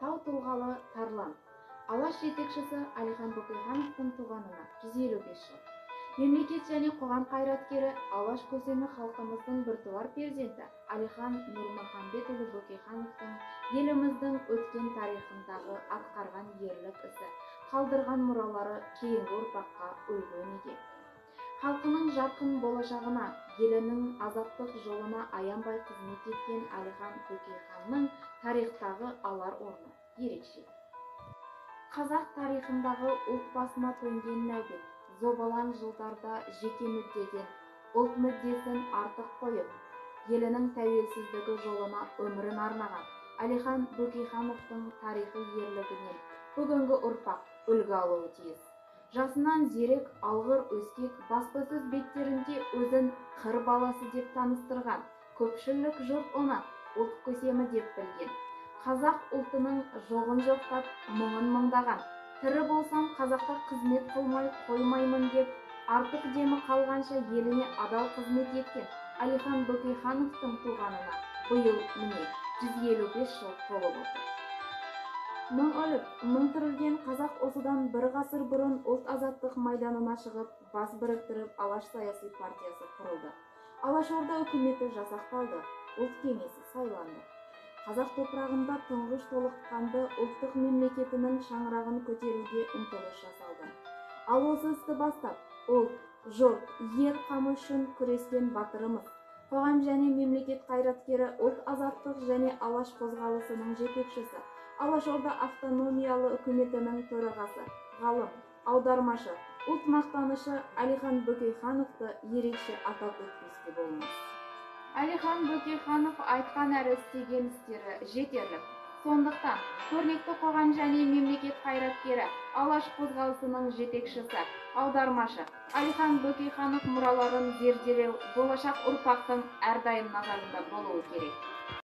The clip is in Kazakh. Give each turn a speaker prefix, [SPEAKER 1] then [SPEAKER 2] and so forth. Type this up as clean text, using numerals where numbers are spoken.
[SPEAKER 1] Тау тұлғалы Тарлан. Алаш жетекшісі Әлихан Бөкейхановтың туғанына 155 жыл. Мемлекет және қоғам қайраткері, алаш көсемі халқымыздың біртуар перзенті Әлихан Нұрмұхамбетұлы Бөкейхановтың еліміздің өткен тарихындағы атқарған ерлік ісі, қалдырған мұралары кейінгі ұрпаққа үлгі өнеге. Халқының жарқын болашағына, елінің азаттық жолына аянбай қызмет еткен Әлихан Бөкейханның тарихтағы алар орны ерекше. Қазақ тарихындағы ұлт басына төнген нәубет, зобалаң жылдарда жеке мүддеден ұлт мүддесін артық қойып, елінің тәуелсіздігі жолына өмірін арнаған Әлихан Бөкейхановтың тарихи ерлігінен бүгінгі ұрпақ үлгі алуы тиіс. Жасынан зерек, алғыр өскек баспасөз беттерінде өзін қыр баласы деп таныстырған, көпшілік жұрт оны ұлт көсемі деп білген. Қазақ ұлтының жоғын жоқтап, мұңын мұңдаған, тірі болсам қазаққа қызмет қылмай қоймаймын деп, артық демі қалғанша еліне адал қызмет еткен Әлихан Бөкейхановтың туғанына биыл міне 155 жыл толып отыр. Мың өліп, мың тірілген қазақ осыдан бір ғасыр бұрын ұлт азаттық майданына шығып, бас біріктіріп, Алаш саяси партиясы құрылды. Алашорда үкіметі жасақталды, ұлт кеңесі сайланды. Қазақ топырағында тұңғыш толыққанды ұлттық мемлекетінің шаңырағын көтеруге ұмтылыс жасалды. Ал осы істі бастап, ұлт, жұрт, ел қамы үшін күрескен батырымыз, қоғам және мемлекет қайраткері, ұлт азаттық және алаш қозғалысының жетекшісі, Алашорда автономиялы үкіметінің төрағасы, ғалым, аудармашы, ұлт мақтанышы Әлихан Бөкейхановты ерекше атап өтпеске болмас. Әлихан Бөкейханов айтқан әрі істеген істері жетерлік. Сондықтан көрнекті қоғам және мемлекет қайраткері, алаш қозғалысының жетекшісі, аудармашы Әлихан Бөкейханов мұраларын зерделеу болашақ ұрпақтың әрдайым назарында болуы керек.